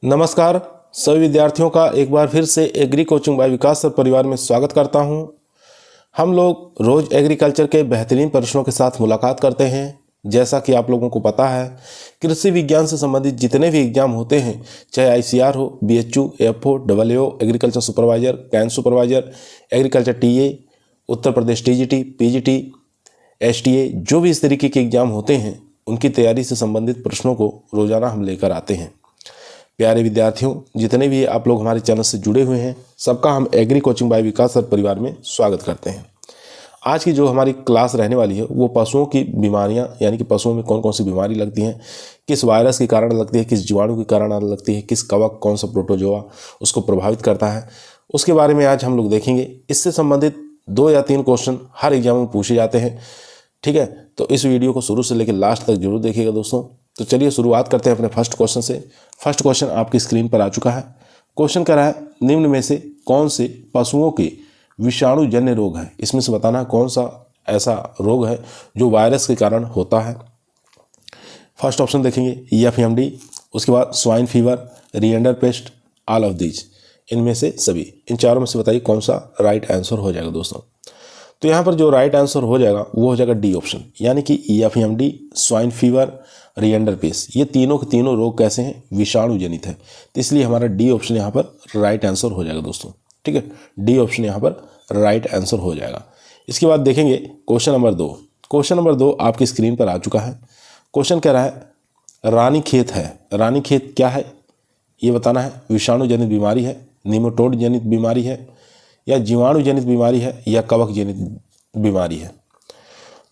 नमस्कार सभी विद्यार्थियों का एक बार फिर से एग्री कोचिंग बाय विकास सर परिवार में स्वागत करता हूं। हम लोग रोज़ एग्रीकल्चर के बेहतरीन प्रश्नों के साथ मुलाकात करते हैं। जैसा कि आप लोगों को पता है, कृषि विज्ञान से संबंधित जितने भी एग्जाम होते हैं, चाहे आईसीआर हो, BHU, FO, WO, agriculture supervisor, camp supervisor, agriculture TA, Uttar Pradesh TGT, PGT, STA, जो भी इस तरीके के एग्जाम होते हैं उनकी तैयारी से संबंधित प्रश्नों को रोज़ाना हम लेकर आते हैं। प्यारे विद्यार्थियों, जितने भी आप लोग हमारे चैनल से जुड़े हुए हैं, सबका हम एग्री कोचिंग बाय विकास सर परिवार में स्वागत करते हैं। आज की जो हमारी क्लास रहने वाली है वो पशुओं की बीमारियां, यानी कि पशुओं में कौन कौन सी बीमारी लगती हैं, किस वायरस के कारण लगती है, किस जीवाणु के कारण लगती है, किस कवक, कौन सा प्रोटोजोआ उसको प्रभावित करता है, उसके बारे में आज हम लोग देखेंगे। इससे संबंधित 2 या 3 क्वेश्चन हर एग्जाम में पूछे जाते हैं। ठीक है, तो इस वीडियो को शुरू से लेकर लास्ट तक जरूर देखिएगा दोस्तों। तो चलिए शुरुआत करते हैं अपने फर्स्ट क्वेश्चन से। फर्स्ट क्वेश्चन आपकी स्क्रीन पर आ चुका है। क्वेश्चन कह रहा है, निम्न में से कौन से पशुओं के विषाणु जन्य रोग है। इसमें से बताना है कौन सा ऐसा रोग है जो वायरस के कारण होता है। फर्स्ट ऑप्शन देखेंगे एफएमडी, उसके बाद swine fever, rinderpest, all of these. इनमें से सभी, इन चारों में से बताइए कौन सा राइट आंसर हो जाएगा दोस्तों। तो यहाँ पर जो राइट आंसर हो जाएगा वो हो जाएगा डी ऑप्शन, यानी कि एफएमडी, स्वाइन फीवर, रिएंडर पेस्ट, ये तीनों के तीनों रोग कैसे हैं, विषाणु जनित है। तो इसलिए हमारा डी ऑप्शन यहाँ पर राइट आंसर हो जाएगा दोस्तों। ठीक है, डी ऑप्शन यहाँ पर राइट आंसर हो जाएगा। इसके बाद देखेंगे क्वेश्चन नंबर 2। क्वेश्चन नंबर 2 आपकी स्क्रीन पर आ चुका है। क्वेश्चन कह रहा है, रानीखेत है। रानीखेत क्या है ये बताना है। विषाणु जनित बीमारी है, निमोटोड जनित बीमारी है, या जीवाणु जनित बीमारी है, या कवक जनित बीमारी है।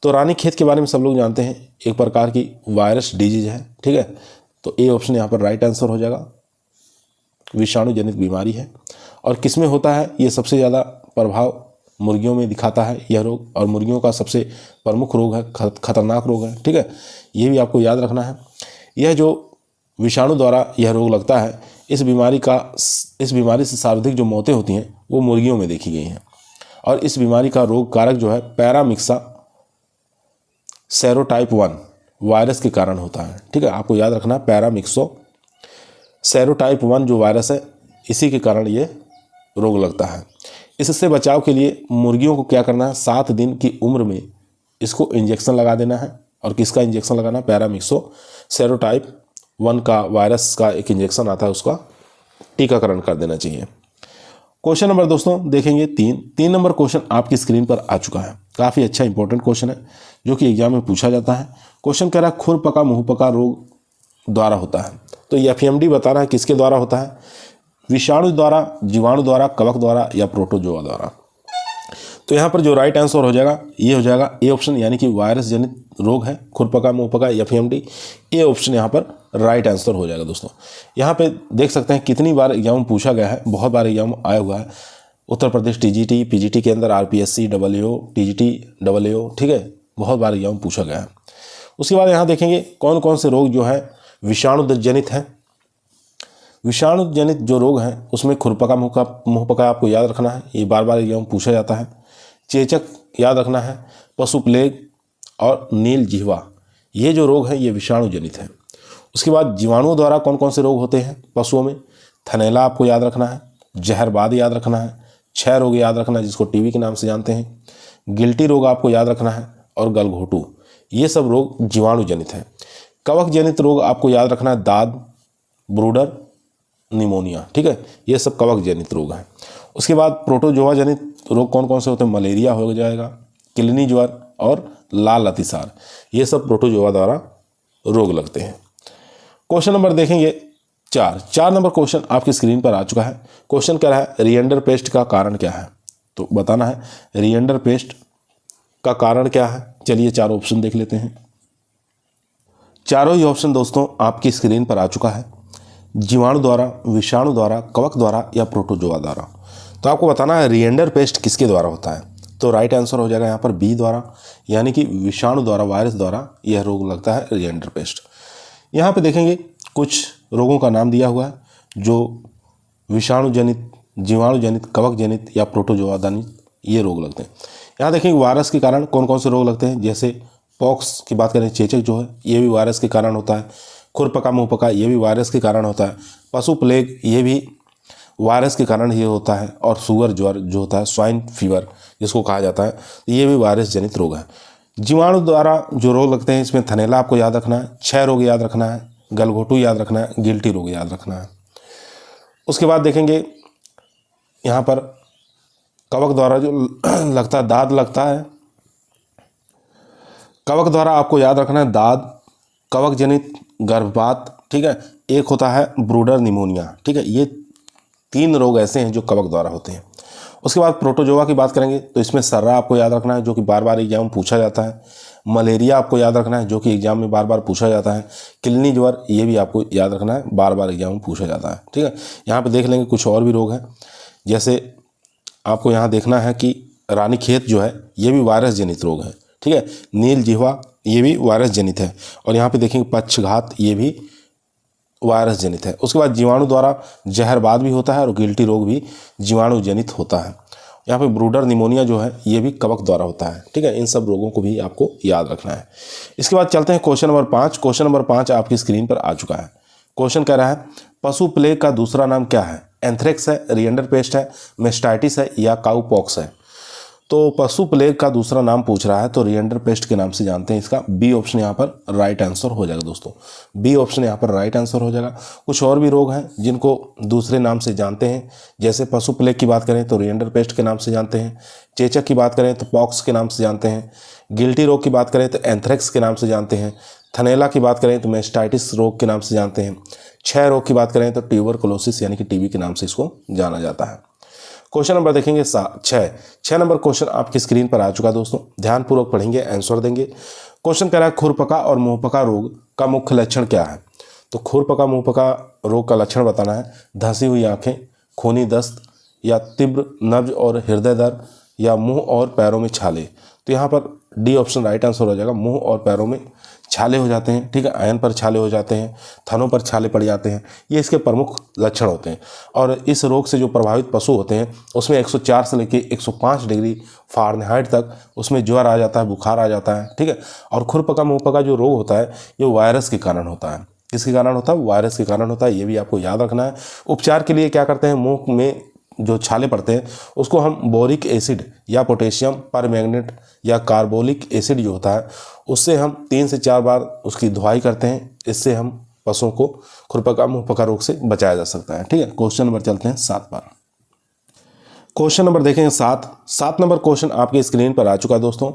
तो रानीखेत के बारे में सब लोग जानते हैं, एक प्रकार की वायरस डिजीज है। ठीक है, तो ए ऑप्शन यहाँ पर राइट आंसर हो जाएगा, विषाणु जनित बीमारी है। और किस में होता है, ये सबसे ज़्यादा प्रभाव मुर्गियों में दिखाता है यह रोग, और मुर्गियों का सबसे प्रमुख रोग है, खतरनाक रोग है। ठीक है, ये भी आपको याद रखना है। यह जो विषाणु द्वारा यह रोग लगता है, इस बीमारी से सर्वाधिक जो मौतें होती हैं वो मुर्गियों में देखी गई हैं। और इस बीमारी का रोग कारक जो है पैरामिक्सा सेरोटाइप 1 वायरस के कारण होता है। ठीक है, आपको याद रखना है, पैरामिक्सो सेरोटाइप 1 जो वायरस है, इसी के कारण ये रोग लगता है। इससे बचाव के लिए मुर्गियों को क्या करना है, 7 दिन की उम्र में इसको इंजेक्शन लगा देना है। और किसका इंजेक्शन लगाना है, पैरामिक्सो सेरोटाइप 1 का वायरस का एक इंजेक्शन आता है, उसका टीकाकरण कर देना चाहिए। क्वेश्चन नंबर दोस्तों देखेंगे 3 नंबर क्वेश्चन आपकी स्क्रीन पर आ चुका है। काफ़ी अच्छा इंपॉर्टेंट क्वेश्चन है जो कि एग्जाम में पूछा जाता है। क्वेश्चन कह रहा है, खुर पका मुंह पका रोग द्वारा होता है। तो एफएमडी बताना है किसके द्वारा होता है, विषाणु द्वारा, जीवाणु द्वारा, कवक द्वारा, या प्रोटोजोआ द्वारा। तो यहाँ पर जो राइट आंसर हो जाएगा ये हो जाएगा ए ऑप्शन, यानी कि वायरस जनित रोग है, खुरपका मुंह पका, एफएमडी। ए ऑप्शन यहाँ पर राइट आंसर हो जाएगा दोस्तों। यहाँ पे देख सकते हैं कितनी बार एग्जाम में पूछा गया है, बहुत बार एग्जाम आया हुआ है। उत्तर प्रदेश टीजीटी, पीजीटी के अंदर आरपीएससी, डब्ल्यूओ, टीजीटी, डब्ल्यूओ। ठीक है, बहुत बार एग्जाम में पूछा गया है। उसके बाद यहाँ देखेंगे कौन कौन से रोग जो है विषाणु जनित हैं। विषाणु जनित जो रोग हैं उसमें खुरपका मुंह पका आपको याद रखना है, ये बार बार एग्जाम में पूछा जाता है। चेचक याद रखना है, पशु प्लेग और नील जिह्वा, ये जो रोग है ये विषाणु जनित है। उसके बाद जीवाणुओं द्वारा कौन कौन से रोग होते हैं पशुओं में, थनैला आपको याद रखना है, जहरबाद याद रखना है, क्षय रोग याद रखना है जिसको टीबी के नाम से जानते हैं, गिल्टी रोग आपको याद रखना है, और गलघोटू, ये सब रोग जीवाणु जनित है। कवक जनित रोग आपको याद रखना है, दाद, ब्रूडर, निमोनिया। ठीक है, ये सब कवक जनित रोग हैं। उसके बाद प्रोटोजोआ जनित रोग कौन कौन से होते हैं, मलेरिया हो जाएगा, किलनी ज्वर और लाल अतिसार, ये सब प्रोटोजोआ द्वारा रोग लगते हैं। क्वेश्चन नंबर देखेंगे 4 नंबर क्वेश्चन आपकी स्क्रीन पर आ चुका है। क्वेश्चन कह रहा है, रिएंडर पेस्ट का कारण क्या है। तो बताना है रिएंडर पेस्ट का कारण क्या है। चलिए 4 ऑप्शन देख लेते हैं। चारों ही ऑप्शन दोस्तों आपकी स्क्रीन पर आ चुका है, जीवाणु द्वारा, विषाणु द्वारा, कवक द्वारा, या प्रोटोजोआ द्वारा। तो आपको बताना है रिएंडर पेस्ट किसके द्वारा होता है। तो राइट आंसर हो जाएगा यहाँ पर बी द्वारा, यानी कि विषाणु द्वारा, वायरस द्वारा यह रोग लगता है, रिएंडर पेस्ट। यहाँ पे देखेंगे कुछ रोगों का नाम दिया हुआ है जो विषाणु जनित, जीवाणु जनित, कवक जनित, या प्रोटोजोआ जनित ये रोग लगते हैं। यहाँ देखेंगे वायरस के कारण कौन कौन से रोग लगते हैं, जैसे पॉक्स की बात करें, चेचक जो है ये भी वायरस के कारण होता है। खुरपका मुंहपका ये भी वायरस के कारण होता है। पशु प्लेग ये भी वायरस के कारण ही होता है। और सुअर ज्वर जो होता है, स्वाइन फीवर जिसको कहा जाता है, ये भी वायरस जनित रोग है। जीवाणु द्वारा जो रोग लगते हैं इसमें थनैला आपको याद रखना है, क्षय रोग याद रखना है, गलघोटू याद रखना है, गिल्टी रोग याद रखना है। उसके बाद देखेंगे यहाँ पर कवक द्वारा जो लगता है, दाद लगता है। कवक द्वारा आपको याद रखना है दाद, कवक जनित गर्भपात, ठीक है। एक होता है ब्रूडर निमोनिया, ठीक है। ये 3 रोग ऐसे हैं जो कवक द्वारा होते हैं। उसके बाद प्रोटोजोआ की बात करेंगे तो इसमें सर्रा आपको याद रखना है जो कि बार बार एग्जाम में पूछा जाता है। मलेरिया आपको याद रखना है जो कि एग्जाम में बार बार पूछा जाता है। किलनी ज्वर ये भी आपको याद रखना है, बार बार एग्जाम में पूछा जाता है, ठीक है। यहाँ पे देख लेंगे कुछ और भी रोग हैं, जैसे आपको यहाँ देखना है कि रानीखेत जो है ये भी वायरस जनित रोग है, ठीक है। नील जिह्वा ये भी वायरस जनित है। और यहाँ पे देखेंगे पक्षघात ये भी वायरस जनित है। उसके बाद जीवाणु द्वारा जहरबाद भी होता है और गिल्टी रोग भी जीवाणु जनित होता है। यहाँ पे ब्रूडर निमोनिया जो है ये भी कवक द्वारा होता है, ठीक है। इन सब रोगों को भी आपको याद रखना है। इसके बाद चलते हैं क्वेश्चन नंबर 5। क्वेश्चन नंबर 5 आपकी स्क्रीन पर आ चुका है। क्वेश्चन कह रहा है पशु प्लेग का दूसरा नाम क्या है? एंथ्रेक्स है, रिएंडर पेस्ट है, मेस्टाइटिस है या काउपॉक्स है? तो पशु प्लेग का दूसरा नाम पूछ रहा है तो रिएंडर पेस्ट के नाम से जानते हैं। इसका बी ऑप्शन यहाँ पर राइट आंसर हो जाएगा दोस्तों। बी ऑप्शन यहाँ पर राइट आंसर हो जाएगा। कुछ और भी रोग हैं जिनको दूसरे नाम से जानते हैं, जैसे पशु प्लेग की बात करें तो रिएंडर पेस्ट के नाम से जानते हैं, चेचक की बात करें तो पॉक्स के नाम से जानते हैं, गिल्टी रोग की बात करें तो एंथ्रेक्स के नाम से जानते हैं, थनैला की बात करें तो मेस्टाइटिस रोग के नाम से जानते हैं, क्षय रोग की बात करें तो ट्यूबरकुलोसिस यानी कि टीबी के नाम से इसको जाना जाता है। क्वेश्चन नंबर देखेंगे 6 नंबर क्वेश्चन आपकी स्क्रीन पर आ चुका है दोस्तों। ध्यानपूर्वक पढ़ेंगे, आंसर देंगे। क्वेश्चन कह रहा है खुरपका और मुंहपका रोग का मुख्य लक्षण क्या है? तो खुरपका मुंहपका रोग का लक्षण बताना है। धंसी हुई आंखें, खूनी दस्त या तीव्र नब्ज और हृदय दर्द या मुंह और पैरों में छाले। तो यहाँ पर डी ऑप्शन राइट आंसर हो जाएगा। मुंह और पैरों में छाले हो जाते हैं, ठीक है। आयन पर छाले हो जाते हैं, थनों पर छाले पड़ जाते हैं, ये इसके प्रमुख लक्षण होते हैं। और इस रोग से जो प्रभावित पशु होते हैं उसमें 104 से लेकर 105 डिग्री फ़ारेनहाइट तक उसमें ज्वर आ जाता है, बुखार आ जाता है, ठीक है। और खुरपका मुंहपका जो रोग होता है ये वायरस के कारण होता है। किसके कारण होता है? वायरस के कारण होता है, ये भी आपको याद रखना है। उपचार के लिए क्या करते हैं? मुँह में जो छाले पड़ते हैं उसको हम बोरिक एसिड या पोटेशियम परमैंगनेट या कार्बोलिक एसिड जो होता है उससे हम 3 से 4 बार उसकी धुलाई करते हैं। इससे हम पशुओं को खुरपका मुंहपका रोग से बचाया जा सकता है, ठीक है। क्वेश्चन नंबर चलते हैं 7 पर। क्वेश्चन नंबर देखेंगे 7 नंबर क्वेश्चन आपकी स्क्रीन पर आ चुका है दोस्तों।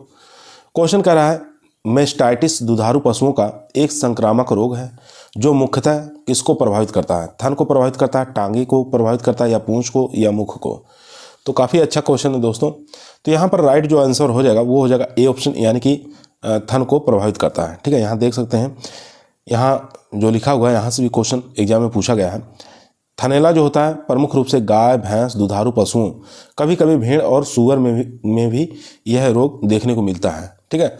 क्वेश्चन कह रहा है मेस्टाइटिस दुधारू पशुओं का एक संक्रामक रोग है जो मुख्यतः किसको प्रभावित करता है? थन को प्रभावित करता है, टांगे को प्रभावित करता है या पूंछ को या मुख को? तो काफ़ी अच्छा क्वेश्चन है दोस्तों। तो यहाँ पर राइट जो आंसर हो जाएगा वो हो जाएगा ए ऑप्शन, यानी कि थन को प्रभावित करता है, ठीक है। यहाँ देख सकते हैं, यहाँ जो लिखा हुआ है यहाँ से भी क्वेश्चन एग्जाम में पूछा गया है। थनैला जो होता है प्रमुख रूप से गाय, भैंस, दुधारू पशुओं, कभी कभी भेड़ और सूअर में भी यह रोग देखने को मिलता है, ठीक है।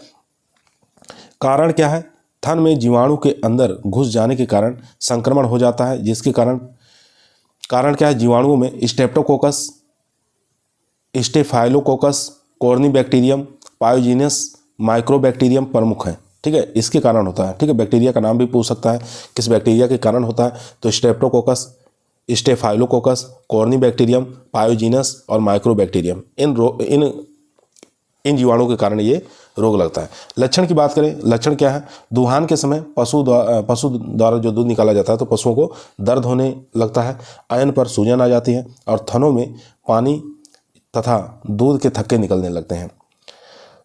कारण क्या है? थन में जीवाणु के अंदर घुस जाने के कारण संक्रमण हो जाता है, जिसके कारण क्या है? जीवाणुओं में स्ट्रेप्टोकोकस, स्टेफाइलोकोकस, कॉर्नीबैक्टीरियम, पायोजीनस माइक्रोबैक्टीरियम प्रमुख है, ठीक है। इसके कारण होता है, ठीक है। बैक्टीरिया का नाम भी पूछ सकता है, किस बैक्टीरिया के कारण होता है? तो स्ट्रेप्टोकोकस, स्टेफाइलोकोकस, कॉर्नीबैक्टीरियम, पायोजीनस और माइक्रोबैक्टीरियम, इन जीवाणुओं के कारण ये रोग लगता है। लक्षण की बात करें, लक्षण क्या है? दुहान के समय पशु द्वारा जो दूध निकाला जाता है तो पशुओं को दर्द होने लगता है, आयन पर सूजन आ जाती है और थनों में पानी तथा दूध के थक्के निकलने लगते हैं।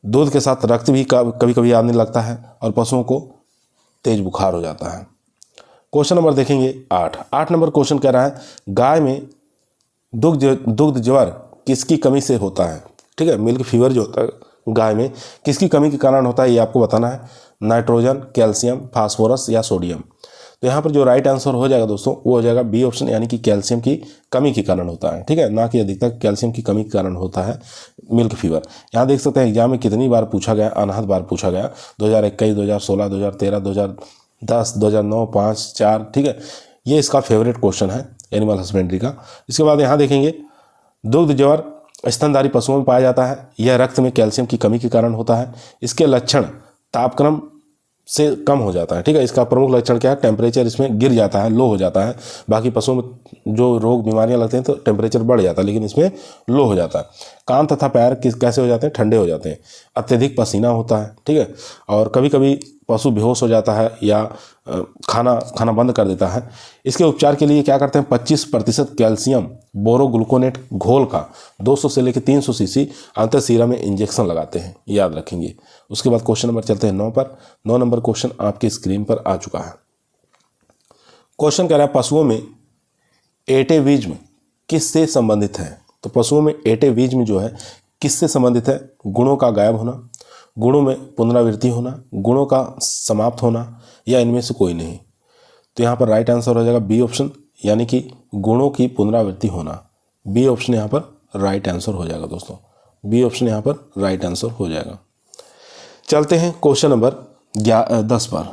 दूध के साथ रक्त भी कभी कभी आने लगता है और पशुओं को तेज बुखार हो जाता है। क्वेश्चन नंबर देखेंगे 8 नंबर क्वेश्चन कह रहा है गाय में दुग्ध ज्वर किसकी कमी से होता है? ठीक है, मिल्क फीवर जो होता है गाय में किसकी कमी के कारण होता है ये आपको बताना है। नाइट्रोजन, कैल्शियम, फास्फोरस या सोडियम। तो यहाँ पर जो राइट आंसर हो जाएगा दोस्तों वो हो जाएगा बी ऑप्शन, यानी कि कैल्शियम की कमी के कारण होता है, ठीक है, ना कि अधिकतर कैल्शियम की कमी के कारण होता है मिल्क फीवर। यहाँ देख सकते हैं एग्जाम में कितनी बार पूछा गया, अनहद बार पूछा गया, 2021, 2016, 2013, 2010, 2009, 5, 4, ठीक है। ये इसका फेवरेट क्वेश्चन है एनिमल हस्बेंड्री का। इसके बाद यहाँ देखेंगे दुग्ध ज्वर स्तनधारी पशुओं में पाया जाता है। यह रक्त में कैल्शियम की कमी के कारण होता है। इसके लक्षण तापक्रम से कम हो जाता है। ठीक है, इसका प्रमुख लक्षण क्या है, टेम्परेचर इसमें गिर जाता है, लो हो जाता है। बाकी पशुओं में जो रोग बीमारियां लगते हैं तो टेम्परेचर बढ़ जाता है, लेकिन इसमें लो हो जाता है। कान तथा पैर कैसे हो जाते हैं, ठंडे हो जाते हैं। अत्यधिक पसीना होता है। ठीक है, और कभी कभी पशु बेहोश हो जाता है या खाना बंद कर देता है। इसके उपचार के लिए क्या करते हैं, 25% कैल्शियम बोरोग्लूकोनेट घोल का 200 से लेकर 300 सीसी अंतःशिरा में इंजेक्शन लगाते हैं, याद रखेंगे। उसके बाद क्वेश्चन नंबर चलते हैं 9 पर। 9 नंबर क्वेश्चन आपकी स्क्रीन पर आ चुका है। क्वेश्चन कह रहा है पशुओं में एटेविज्म किससे संबंधित है। तो पशुओं में एटेविज्म जो है किससे संबंधित है, गुणों का गायब होना, गुणों में पुनरावृत्ति होना, गुणों का समाप्त होना, या इनमें से कोई नहीं। तो यहाँ पर राइट आंसर हो जाएगा बी ऑप्शन, यानी कि गुणों की पुनरावृत्ति होना। बी ऑप्शन यहाँ पर राइट आंसर हो जाएगा दोस्तों, बी ऑप्शन यहाँ पर राइट आंसर हो जाएगा। चलते हैं क्वेश्चन नंबर 10 पर।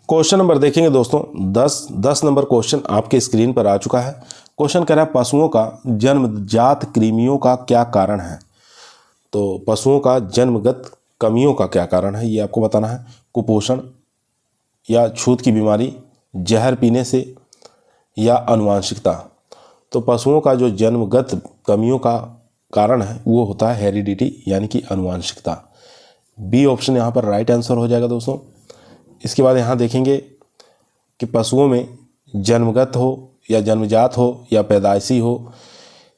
क्वेश्चन नंबर देखेंगे दोस्तों 10 नंबर क्वेश्चन आपके स्क्रीन पर आ चुका है। क्वेश्चन कह रहा है पशुओं का जन्मजात कृमियों का क्या कारण है। तो पशुओं का जन्मगत कमियों का क्या कारण है, ये आपको बताना है। कुपोषण या छूत की बीमारी, जहर पीने से, या आनुवांशिकता। तो पशुओं का जो जन्मगत कमियों का कारण है वो होता है हेरिडिटी, यानी कि आनुवांशिकता। बी ऑप्शन यहाँ पर राइट आंसर हो जाएगा दोस्तों। इसके बाद यहाँ देखेंगे कि पशुओं में जन्मगत हो या जन्मजात हो या पैदाइशी हो,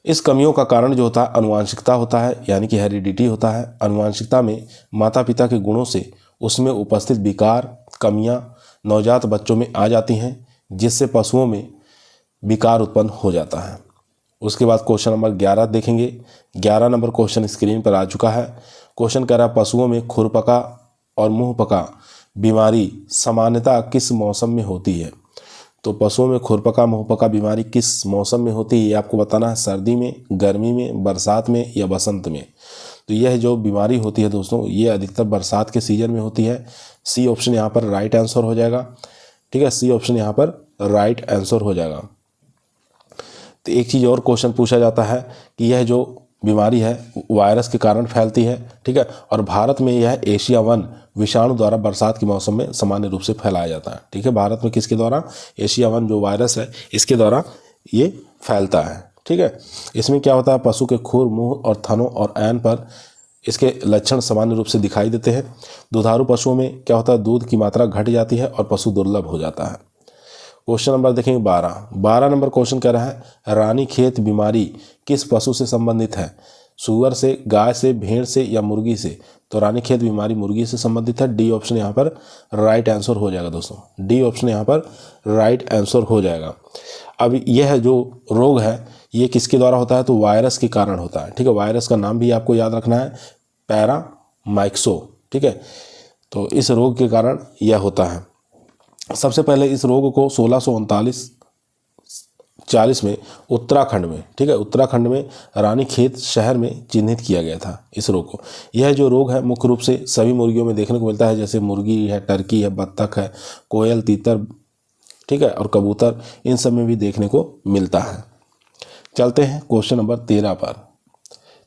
इस कमियों का कारण जो होता है आनुवांशिकता होता है, यानी कि हेरिडिटी होता है। आनुवांशिकता में माता पिता के गुणों से उसमें उपस्थित विकार कमियां नवजात बच्चों में आ जाती हैं, जिससे पशुओं में विकार उत्पन्न हो जाता है। उसके बाद क्वेश्चन नंबर 11 देखेंगे। 11 नंबर क्वेश्चन स्क्रीन पर आ चुका है। क्वेश्चन कह रहा है पशुओं में खुरपका और मुंहपका बीमारी सामान्यतः किस मौसम में होती है। तो पशुओं में खुरपका मुंहपका बीमारी किस मौसम में होती है, ये आपको बताना है। सर्दी में, गर्मी में, बरसात में, या बसंत में। तो यह जो बीमारी होती है दोस्तों, ये अधिकतर बरसात के सीजन में होती है। सी ऑप्शन यहाँ पर राइट आंसर हो जाएगा। ठीक है, सी ऑप्शन यहाँ पर राइट आंसर हो जाएगा। तो एक चीज़ और क्वेश्चन पूछा जाता है कि यह जो बीमारी है वायरस के कारण फैलती है। ठीक है, और भारत में यह एशिया 1 विषाणु द्वारा बरसात के मौसम में सामान्य रूप से फैलाया जाता है। ठीक है, भारत में किसके द्वारा, एशिया 1 जो वायरस है इसके द्वारा ये फैलता है। ठीक है, इसमें क्या होता है, पशु के खुर, मुंह और थनों और ऐन पर इसके लक्षण सामान्य रूप से दिखाई देते हैं। दुधारू पशुओं में क्या होता है, दूध की मात्रा घट जाती है और पशु दुर्लभ हो जाता है। क्वेश्चन नंबर देखेंगे 12 नंबर क्वेश्चन कह रहा है रानीखेत बीमारी किस पशु से संबंधित है। सुअर से, गाय से, भेड़ से, या मुर्गी से। तो रानीखेत बीमारी मुर्गी से संबंधित है। डी ऑप्शन यहाँ पर राइट आंसर हो जाएगा दोस्तों, डी ऑप्शन यहाँ पर राइट आंसर हो जाएगा। अब यह जो रोग है ये किसके द्वारा होता है, तो वायरस के कारण होता है। ठीक है, वायरस का नाम भी आपको याद रखना है, पैरामाइक्सो। ठीक है, तो इस रोग के कारण यह होता है। सबसे पहले इस रोग को 1639-40 में उत्तराखंड में, ठीक है, उत्तराखंड में रानीखेत शहर में चिन्हित किया गया था इस रोग को। यह जो रोग है मुख्य रूप से सभी मुर्गियों में देखने को मिलता है, जैसे मुर्गी है, टर्की है, बत्तख है, कोयल, तीतर, ठीक है, और कबूतर, इन सब में भी देखने को मिलता है। चलते हैं क्वेश्चन नंबर 13 पर।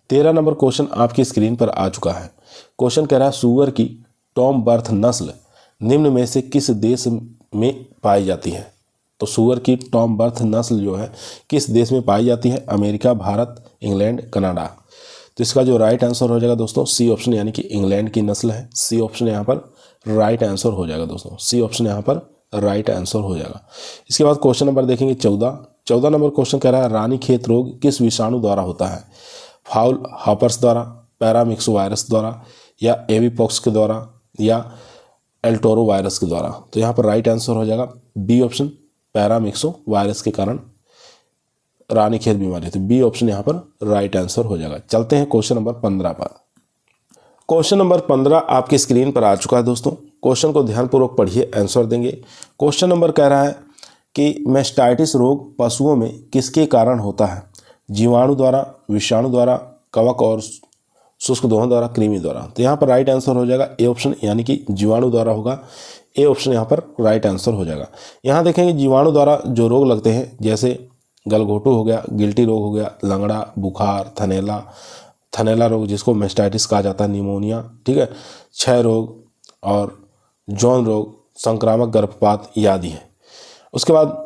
13 नंबर क्वेश्चन आपकी स्क्रीन पर आ चुका है। क्वेश्चन कह रहा है सुअर की टॉम बर्थ नस्ल निम्न में से किस देश में पाई जाती है। तो सुअर की टॉम बर्थ नस्ल जो है किस देश में पाई जाती है, अमेरिका, भारत, इंग्लैंड, कनाडा। तो इसका जो राइट आंसर हो जाएगा दोस्तों सी ऑप्शन, यानी कि इंग्लैंड की नस्ल है। सी ऑप्शन यहाँ पर राइट आंसर हो जाएगा दोस्तों, सी ऑप्शन यहाँ पर राइट आंसर हो जाएगा। इसके बाद क्वेश्चन नंबर देखेंगे 14 नंबर क्वेश्चन कह रहा है रानीखेत रोग किस विषाणु द्वारा होता है। फाउल हॉपर्स द्वारा, पैरामिक्सो वायरस द्वारा, या एविपॉक्स के द्वारा, या एल्टोरो वायरस के द्वारा। तो यहाँ पर राइट आंसर हो जाएगा बी ऑप्शन, पैरामिक्सो वायरस के कारण रानीखेत बीमारी। तो बी ऑप्शन यहाँ पर राइट आंसर हो जाएगा। चलते हैं क्वेश्चन नंबर 15 पर। क्वेश्चन नंबर 15 आपकी स्क्रीन पर आ चुका है दोस्तों। क्वेश्चन को ध्यानपूर्वक पढ़िए, आंसर देंगे। क्वेश्चन नंबर कह रहा है कि मैस्टाइटिस रोग पशुओं में किसके कारण होता है, जीवाणु द्वारा, विषाणु द्वारा, कवक और शुष्क दोहन द्वारा, कृमि द्वारा। तो यहाँ पर राइट आंसर हो जाएगा ए ऑप्शन, यानी कि जीवाणु द्वारा होगा। ए ऑप्शन यहाँ पर राइट आंसर हो जाएगा। यहाँ देखेंगे जीवाणु द्वारा जो रोग लगते हैं, जैसे गलघोटू हो गया, गिल्टी रोग हो गया, लंगड़ा, बुखार, थनैला रोग जिसको मैस्टाइटिस कहा जाता है, निमोनिया, ठीक है, क्षय रोग और जौन रोग, संक्रामक गर्भपात आदि है। उसके बाद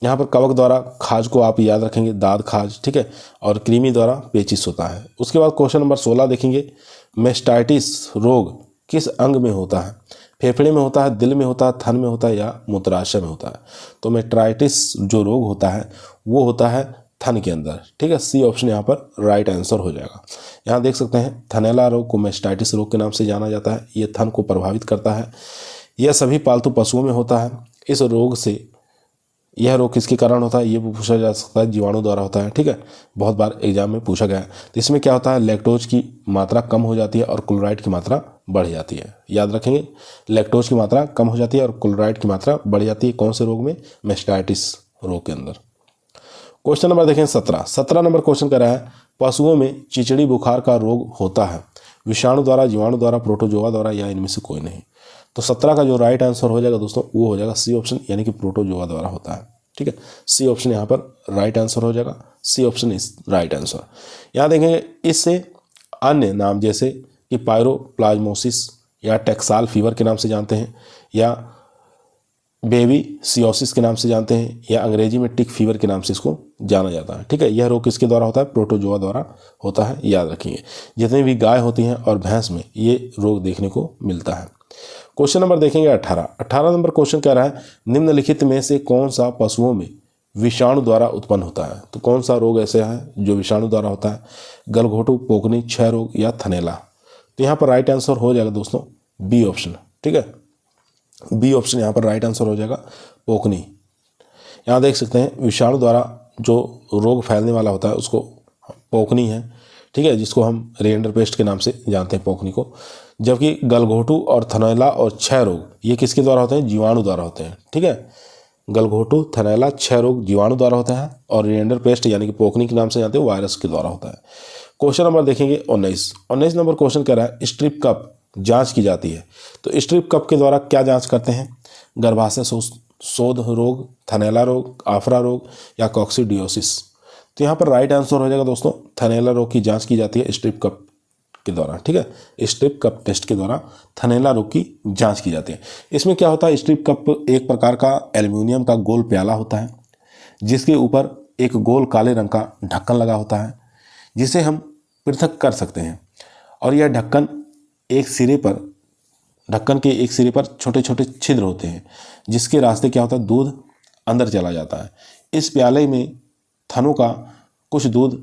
यहाँ पर कवक द्वारा खाज को आप याद रखेंगे, दाद खाज, ठीक है, और कृमि द्वारा पेचिश होता है। उसके बाद क्वेश्चन नंबर 16 देखेंगे, मेस्टाइटिस रोग किस अंग में होता है? फेफड़े में होता है, दिल में होता है, थन में होता है या मूत्राशय में होता है? तो मेस्टाइटिस जो रोग होता है वो होता है थन के अंदर, ठीक है। सी ऑप्शन यहाँ पर राइट आंसर हो जाएगा। यहाँ देख सकते हैं थनैला रोग को मेस्टाइटिस रोग के नाम से जाना जाता है। ये थन को प्रभावित करता है। यह सभी पालतू पशुओं में होता है। इस रोग से, यह रोग किसके कारण होता है ये भी पूछा जा सकता है, जीवाणु द्वारा होता है, ठीक है, बहुत बार एग्जाम में पूछा गया है। तो इसमें क्या होता है, लैक्टोज की मात्रा कम हो जाती है और क्लोराइड की मात्रा बढ़ जाती है। याद रखेंगे, लैक्टोज की मात्रा कम हो जाती है और क्लोराइड की मात्रा बढ़ जाती है। कौन से रोग में? मेस्टाइटिस रोग के अंदर। क्वेश्चन नंबर देखें 17 नंबर क्वेश्चन कर रहा है, पशुओं में चिचड़ी बुखार का रोग होता है विषाणु द्वारा, जीवाणु द्वारा, प्रोटोजोआ द्वारा या इनमें से कोई नहीं? तो 17 का जो राइट आंसर हो जाएगा दोस्तों वो हो जाएगा सी ऑप्शन, यानी कि प्रोटोजोआ द्वारा होता है, ठीक है। सी ऑप्शन यहाँ पर राइट आंसर हो जाएगा। C option is right answer. यहाँ देखेंगे इससे अन्य नाम जैसे कि पायरोप्लाज्मोसिस या टेक्साल फीवर के नाम से जानते हैं, या बेबी सियोसिस के नाम से जानते हैं, या अंग्रेजी में टिक फीवर के नाम से इसको जाना जाता है, ठीक है। यह रोग किसके द्वारा होता है? प्रोटोजोआ द्वारा होता है, याद रखिए। जितनी भी गाय होती हैं और भैंस में ये रोग देखने को मिलता है। क्वेश्चन नंबर देखेंगे 18 नंबर क्वेश्चन कह रहा है, निम्नलिखित में से कौन सा पशुओं में विषाणु द्वारा उत्पन्न होता है? तो कौन सा रोग ऐसा है जो विषाणु द्वारा होता है? गलघोटू, पोकनी, क्षय रोग या थनैला? तो यहाँ पर राइट आंसर हो जाएगा दोस्तों बी ऑप्शन, ठीक है। बी ऑप्शन यहाँ पर राइट आंसर हो जाएगा, पोकनी। यहाँ देख सकते हैं विषाणु द्वारा जो रोग फैलने वाला होता है उसको पोकनी है, ठीक है, जिसको हम रिंडरपेस्ट के नाम से जानते हैं पोकनी को। जबकि गलघोटू और थनैला और क्षय रोग ये किसके द्वारा होते हैं? जीवाणु द्वारा होते हैं, ठीक है। गलघोटू, थनैला, क्षय रोग जीवाणु द्वारा होता है और रिंडरपेस्ट यानी कि पोकनी के नाम से जानते हैं वायरस के द्वारा होता है। क्वेश्चन नंबर देखेंगे 19 नंबर क्वेश्चन कह रहा है, स्ट्रिप कप जांच की जाती है। तो स्ट्रिप कप के द्वारा क्या जांच करते हैं? गर्भाशय शोथ रोग, थनैला रोग, आफरा रोग या कॉक्सीडियोसिस? तो यहाँ पर राइट आंसर हो जाएगा दोस्तों, थनैला रोग की जांच की जाती है स्ट्रिप कप के द्वारा, ठीक है। स्ट्रिप कप टेस्ट के द्वारा थनैला रोग की जांच की जाती है। इसमें क्या होता है, स्ट्रिप कप एक प्रकार का एल्युमिनियम का गोल प्याला होता है जिसके ऊपर एक गोल काले रंग का ढक्कन लगा होता है जिसे हम पृथक कर सकते हैं। और यह ढक्कन ढक्कन के एक सिरे पर छोटे छोटे छिद्र होते हैं जिसके रास्ते क्या होता है, दूध अंदर चला जाता है। इस प्याले में थनों का कुछ दूध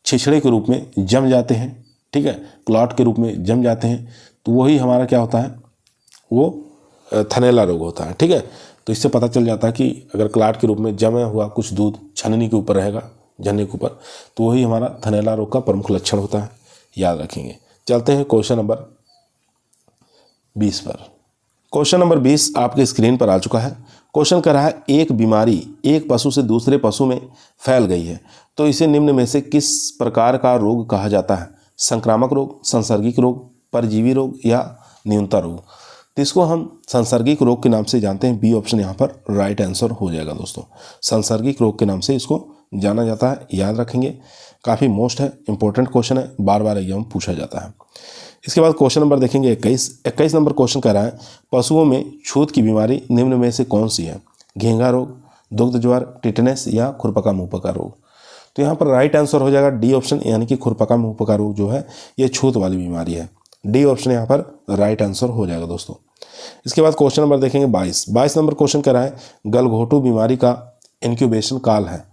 छिछड़े के रूप में जम जाते हैं, ठीक है, क्लॉट के रूप में जम जाते हैं। तो वही हमारा क्या होता है, वो थनैला रोग होता है, ठीक है। तो इससे पता चल जाता है कि अगर क्लॉट के रूप में जमा हुआ कुछ दूध छननी के ऊपर रहेगा, झरने के ऊपर, तो वही हमारा थनैला रोग का प्रमुख लक्षण होता है, याद रखेंगे। चलते हैं क्वेश्चन नंबर 20 पर। क्वेश्चन नंबर 20 आपके स्क्रीन पर आ चुका है। क्वेश्चन कर रहा है, एक बीमारी एक पशु से दूसरे पशु में फैल गई है तो इसे निम्न में से किस प्रकार का रोग कहा जाता है? संक्रामक रोग, सांसर्गिक रोग, परजीवी रोग या न्यूनता रोग? तो इसको हम सांसर्गिक रोग के नाम से जानते हैं। बी ऑप्शन यहाँ पर राइट आंसर हो जाएगा दोस्तों। सांसर्गिक रोग के नाम से इसको जाना जाता है, याद रखेंगे। काफ़ी मोस्ट है, इंपॉर्टेंट क्वेश्चन है, बार बार एग्जाम पूछा जाता है। इसके बाद क्वेश्चन नंबर देखेंगे 21 नंबर क्वेश्चन कह रहा है, पशुओं में छूत की बीमारी निम्न में से कौन सी है? घेंघा रोग, दुग्ध ज्वर, टिटनेस या खुरपका मुंहपका रोग? तो यहाँ पर राइट आंसर हो जाएगा डी ऑप्शन, यानी कि खुरपका मुंहपका रोग जो है ये छूत वाली बीमारी है। डी ऑप्शन यहाँ पर राइट आंसर हो जाएगा दोस्तों। इसके बाद क्वेश्चन नंबर देखेंगे 22 नंबर क्वेश्चन कह रहा है, गलघोटू बीमारी का इंक्यूबेशन काल है।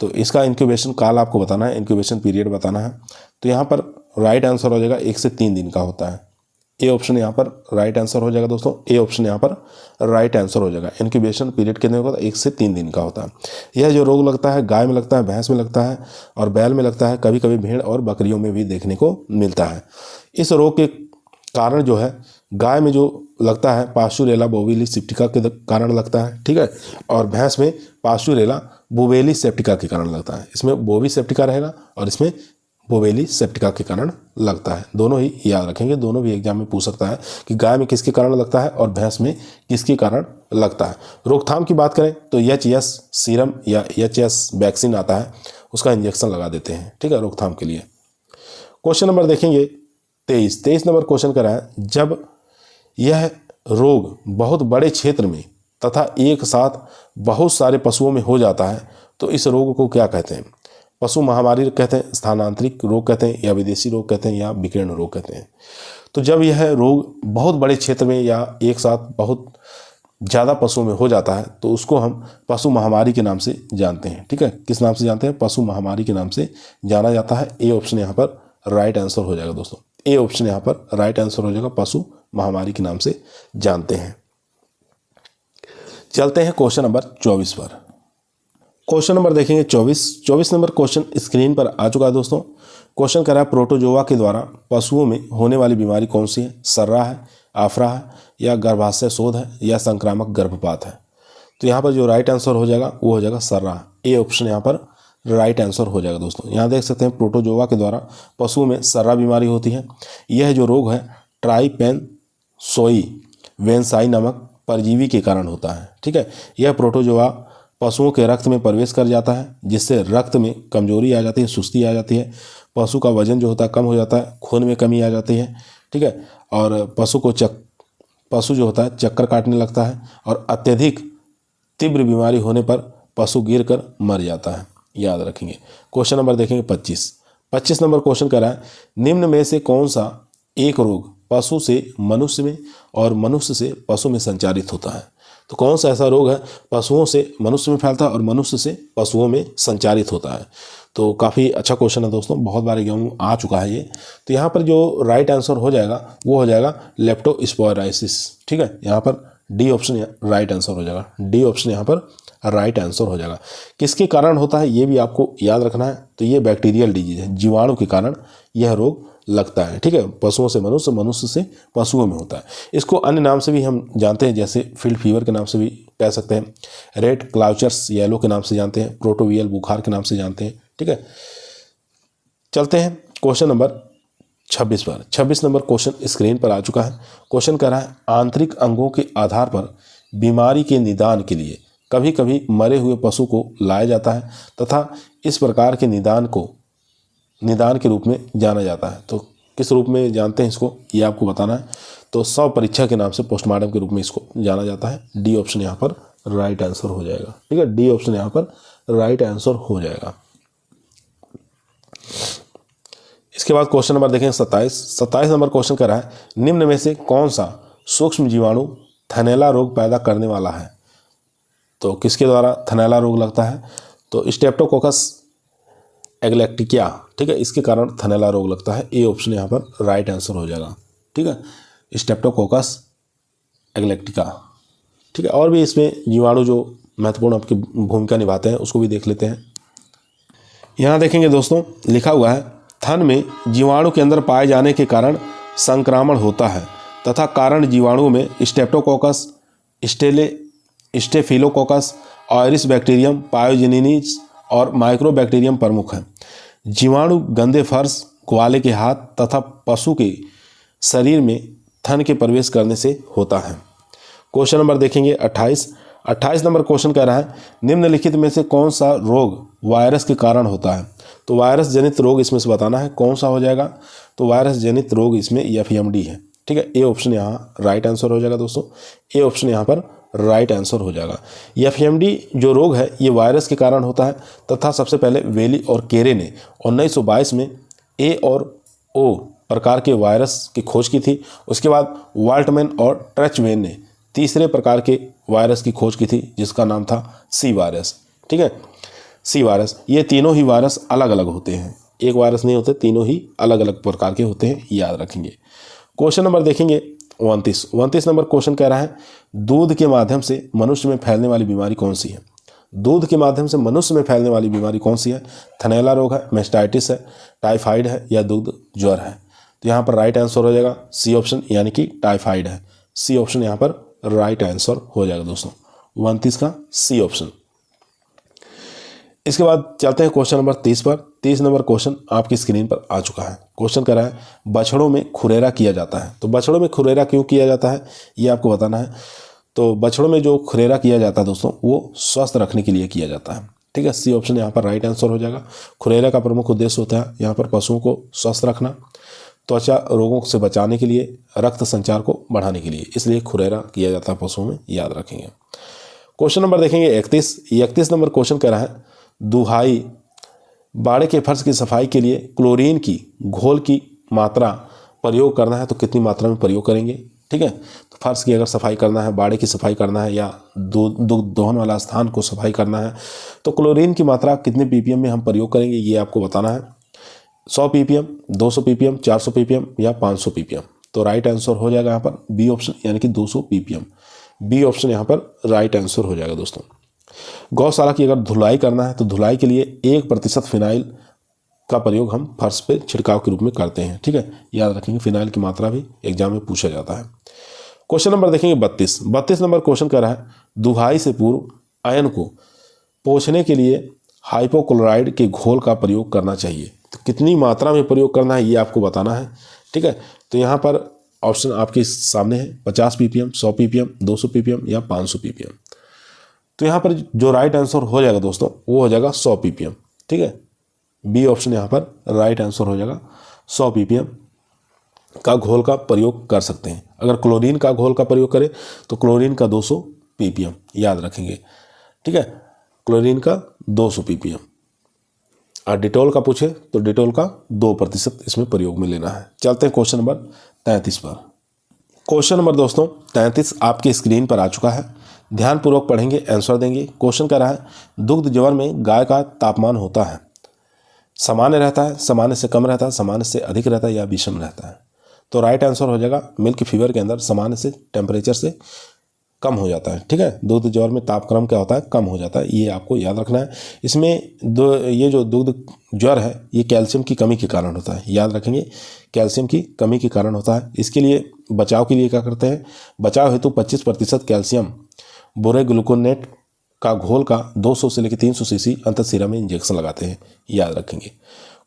तो इसका इंक्यूबेशन काल आपको बताना है, इंक्यूबेशन पीरियड बताना है। तो यहाँ पर राइट आंसर हो जाएगा 1 से 3 दिन का होता है। ए ऑप्शन यहाँ पर राइट आंसर हो जाएगा दोस्तों। ए ऑप्शन यहाँ पर राइट आंसर हो जाएगा। इंक्यूबेशन पीरियड कितने होगा? 1 से 3 दिन का होता है। यह जो रोग लगता है गाय में लगता है, भैंस में लगता है और बैल में लगता है, कभी कभी भेड़ और बकरियों में भी देखने को मिलता है। इस रोग के कारण जो है गाय में जो लगता है पास्चुरेला बोविली सेप्टिका के कारण लगता है, ठीक है, और भैंस में पास्चुरेला बोवेली सेप्टिका के कारण लगता है। इसमें बोवी सेप्टिका रहेगा और इसमें बोवेली सेप्टिका के कारण लगता है। दोनों ही याद रखेंगे, दोनों भी एग्जाम में पूछ सकता है कि गाय में किसके कारण लगता है और भैंस में किसके कारण लगता है। रोकथाम की बात करें तो एचएस सीरम या एचएस वैक्सीन आता है, उसका इंजेक्शन लगा देते हैं, ठीक है, रोकथाम के लिए। क्वेश्चन नंबर देखेंगे 23 नंबर क्वेश्चन कर रहा है, जब यह रोग बहुत बड़े क्षेत्र में तथा एक साथ बहुत सारे पशुओं में हो जाता है तो इस रोग को क्या कहते हैं? पशु महामारी कहते हैं, स्थानांतरित रोग कहते हैं, या विदेशी रोग कहते हैं, या विकिरण रोग कहते हैं। तो जब यह रोग बहुत बड़े क्षेत्र में या एक साथ बहुत ज़्यादा पशुओं में हो जाता है तो उसको हम पशु महामारी के नाम से जानते हैं। ठीक है, किस नाम से जानते हैं? पशु महामारी के नाम से जाना जाता है। ए ऑप्शन यहाँ पर राइट आंसर हो जाएगा दोस्तों। ए ऑप्शन यहाँ पर राइट आंसर हो जाएगा, पशु महामारी के नाम से जानते हैं। चलते हैं क्वेश्चन नंबर 24 पर। क्वेश्चन नंबर देखेंगे 24 नंबर क्वेश्चन स्क्रीन पर आ चुका है दोस्तों। क्वेश्चन कह रहा है प्रोटोजोआ के द्वारा पशुओं में होने वाली बीमारी कौन सी है? सर्रा है, आफरा है, या गर्भाशय शोध है, या संक्रामक गर्भपात है? तो यहाँ पर जो राइट आंसर हो जाएगा वो हो जाएगा सर्रा। ए ऑप्शन यहाँ पर राइट आंसर हो जाएगा दोस्तों। यहाँ देख सकते हैं प्रोटोजोआ के द्वारा पशुओं में सर्रा बीमारी होती है। यह जो रोग है ट्राइपेनसोई वेंसाई नामक परजीवी के कारण होता है। ठीक है, यह प्रोटोजोआ पशुओं के रक्त में प्रवेश कर जाता है जिससे रक्त में कमजोरी आ जाती है, सुस्ती आ जाती है, पशु का वजन जो होता है कम हो जाता है, खून में कमी आ जाती है। ठीक है, और पशु जो होता है चक्कर काटने लगता है और अत्यधिक तीव्र बीमारी होने पर पशु गिरकर मर जाता है। याद रखेंगे। क्वेश्चन नंबर देखेंगे 25 नंबर क्वेश्चन कर रहा है निम्न में से कौन सा एक रोग पशु से मनुष्य में और मनुष्य से पशु में संचारित होता है? तो कौन सा ऐसा रोग है पशुओं से मनुष्य में फैलता है और मनुष्य से पशुओं में संचारित होता है? तो काफ़ी अच्छा क्वेश्चन है दोस्तों, बहुत बार एग्जाम में आ चुका है ये। तो यहाँ पर जो राइट आंसर हो जाएगा वो हो जाएगा लेप्टोस्पायरोसिस। ठीक है, यहाँ पर डी ऑप्शन राइट आंसर हो जाएगा। डी ऑप्शन यहाँ पर राइट आंसर हो जाएगा। किसके कारण होता है ये भी आपको याद रखना है। तो ये बैक्टीरियल डिजीज है, जीवाणु के कारण यह रोग लगता है। ठीक है, पशुओं से मनुष्य, मनुष्य से पशुओं में होता है। इसको अन्य नाम से भी हम जानते हैं, जैसे फील्ड फीवर के नाम से भी कह सकते हैं, रेड क्लाउचर्स येलो के नाम से जानते हैं, प्रोटोवियल बुखार के नाम से जानते हैं। ठीक है, चलते हैं क्वेश्चन नंबर 26 पर। 26 नंबर क्वेश्चन स्क्रीन पर आ चुका है। क्वेश्चन कह रहा है आंतरिक अंगों के आधार पर बीमारी के निदान के लिए कभी कभी मरे हुए पशु को लाया जाता है तथा इस प्रकार के निदान के रूप में जाना जाता है। तो किस रूप में जानते हैं इसको, ये आपको बताना है। तो शव परीक्षा के नाम से, पोस्टमार्टम के रूप में इसको जाना जाता है। डी ऑप्शन यहाँ पर राइट आंसर हो जाएगा। ठीक है, डी ऑप्शन यहाँ पर राइट आंसर हो जाएगा। इसके बाद क्वेश्चन नंबर देखें 27 नंबर क्वेश्चन कर रहा है निम्न में से कौन सा सूक्ष्म जीवाणु थनैला रोग पैदा करने वाला है? तो किसके द्वारा थनैला रोग लगता है? तो स्ट्रेप्टोकोकस एग्लैक्टिका। ठीक है, इसके कारण थनैला रोग लगता है। ए ऑप्शन यहाँ पर राइट आंसर हो जाएगा। ठीक है, स्ट्रेप्टोकोकस एग्लैक्टिका। ठीक है, और भी इसमें जीवाणु जो महत्वपूर्ण आपकी भूमिका निभाते हैं उसको भी देख लेते हैं। यहाँ देखेंगे दोस्तों, लिखा हुआ है थन में जीवाणु के अंदर पाए जाने के कारण संक्रमण होता है तथा कारण जीवाणुओं में स्ट्रेप्टोकोकस, स्टेफिलोकोकस, ऑयरिस बैक्टीरियम, पायोजेनिस और माइक्रोबैक्टीरियम प्रमुख हैं। जीवाणु गंदे फर्श, ग्वाले के हाथ तथा पशु के शरीर में थन के प्रवेश करने से होता है। क्वेश्चन नंबर देखेंगे 28 नंबर क्वेश्चन कह रहा है निम्नलिखित में से कौन सा रोग वायरस के कारण होता है? तो वायरस जनित रोग इसमें से बताना है कौन सा हो जाएगा। तो वायरस जनित रोग इसमें एफएमडी है। ठीक है, ए ऑप्शन यहाँ राइट आंसर हो जाएगा दोस्तों। ए ऑप्शन यहाँ पर राइट आंसर हो जाएगा। एफएमडी जो रोग है ये वायरस के कारण होता है तथा सबसे पहले वेली और केरे ने 1922 में ए और ओ प्रकार के वायरस की खोज की थी। उसके बाद वाल्टमैन और ट्रेचवेन ने तीसरे प्रकार के वायरस की खोज की थी जिसका नाम था सी वायरस। ठीक है, सी वायरस। ये तीनों ही वायरस अलग अलग होते हैं, एक वायरस नहीं होते, तीनों ही अलग अलग प्रकार के होते हैं, याद रखेंगे। क्वेश्चन नंबर देखेंगे 29 नंबर क्वेश्चन कह रहा है दूध के माध्यम से मनुष्य में फैलने वाली बीमारी कौन सी है? दूध के माध्यम से मनुष्य में फैलने वाली बीमारी कौन सी है? थनैला रोग है, मेस्टाइटिस है, टाइफाइड है, या दूध ज्वर है? तो यहाँ पर राइट आंसर हो जाएगा सी ऑप्शन, यानी कि टाइफाइड है। सी ऑप्शन यहाँ पर राइट आंसर हो जाएगा दोस्तों, 29 का सी ऑप्शन। इसके बाद चलते हैं क्वेश्चन नंबर 30 पर। 30 नंबर क्वेश्चन आपकी स्क्रीन पर आ चुका है। क्वेश्चन कह रहा है बछड़ों में खुरेरा किया जाता है। तो बछड़ों में खुरेरा क्यों किया जाता है ये आपको बताना है। तो बछड़ों में जो खुरेरा किया जाता है दोस्तों वो स्वस्थ रखने के लिए किया जाता है। ठीक है, सी ऑप्शन यहाँ पर राइट आंसर हो जाएगा। खुरेरा का प्रमुख उद्देश्य होता है यहाँ पर पशुओं को स्वस्थ रखना। त्वचा रोगों से बचाने के लिए, रक्त संचार को बढ़ाने के लिए, इसलिए खुरैरा किया जाता है पशुओं में, याद रखेंगे। क्वेश्चन नंबर देखेंगे 31 नंबर क्वेश्चन कह रहा है दुहाई बाड़े के फर्श की सफाई के लिए क्लोरीन की घोल की मात्रा प्रयोग करना है तो कितनी मात्रा में प्रयोग करेंगे। ठीक है, तो फर्श की अगर सफाई करना है, बाड़े की सफाई करना है या दुग्ध दोहन वाला स्थान को सफाई करना है तो क्लोरीन की मात्रा कितने ppm में हम प्रयोग करेंगे ये आपको बताना है। 100 ppm, 200 ppm, 400 ppm या 500 ppm। तो राइट आंसर हो जाएगा यहाँ पर बी ऑप्शन यानी कि 200 ppm। बी ऑप्शन यहाँ पर राइट आंसर हो जाएगा दोस्तों। गौशाला की अगर धुलाई करना है तो धुलाई के लिए 1% फिनाइल का प्रयोग हम फर्श पे छिड़काव के रूप में करते हैं। ठीक है, याद रखेंगे, फिनाइल की मात्रा भी एग्जाम में पूछा जाता है। क्वेश्चन नंबर देखेंगे 32 नंबर क्वेश्चन कह रहा है दुहाई से पूर्व आयन को पोंछने के लिए हाइपोक्लोराइड के घोल का प्रयोग करना चाहिए तो कितनी मात्रा में प्रयोग करना है ये आपको बताना है। ठीक है, तो यहाँ पर ऑप्शन आपके सामने है 50 ppm, 100 ppm, 200 ppm या 500 ppm। तो यहाँ पर जो राइट आंसर हो जाएगा दोस्तों वो हो जाएगा 100 ppm। ठीक है, बी ऑप्शन यहाँ पर राइट आंसर हो जाएगा। 100 ppm का घोल का प्रयोग कर सकते हैं। अगर क्लोरीन का घोल का प्रयोग करें तो क्लोरीन का 200 ppm, याद रखेंगे। ठीक है, क्लोरीन का 200 ppm। और डिटोल का पूछे तो डिटोल का 2% इसमें प्रयोग में लेना है। चलते हैं क्वेश्चन नंबर 33 पर। क्वेश्चन नंबर दोस्तों 33 आपके स्क्रीन पर आ चुका है, ध्यानपूर्वक पढ़ेंगे, आंसर देंगे। क्वेश्चन कह रहा है दुग्ध ज्वर में गाय का तापमान होता है सामान्य रहता है, सामान्य से कम रहता है, सामान्य से अधिक रहता है या विषम रहता है। तो राइट आंसर हो जाएगा मिल्क फीवर के अंदर सामान्य से टेम्परेचर से कम हो जाता है। ठीक है, दुग्ध ज्वर में तापक्रम क्या होता है, कम हो जाता है, ये आपको याद रखना है। इसमें ये जो दुग्ध ज्वर है ये कैल्शियम की कमी के कारण होता है, याद रखेंगे, कैल्शियम की कमी के कारण होता है। इसके लिए बचाव के लिए क्या करते हैं, बचाव हेतु 25% कैल्शियम बोरे ग्लूकोनेट का घोल का 200 से लेकर 300 सीसी अंतःशिरा में इंजेक्शन लगाते हैं, याद रखेंगे।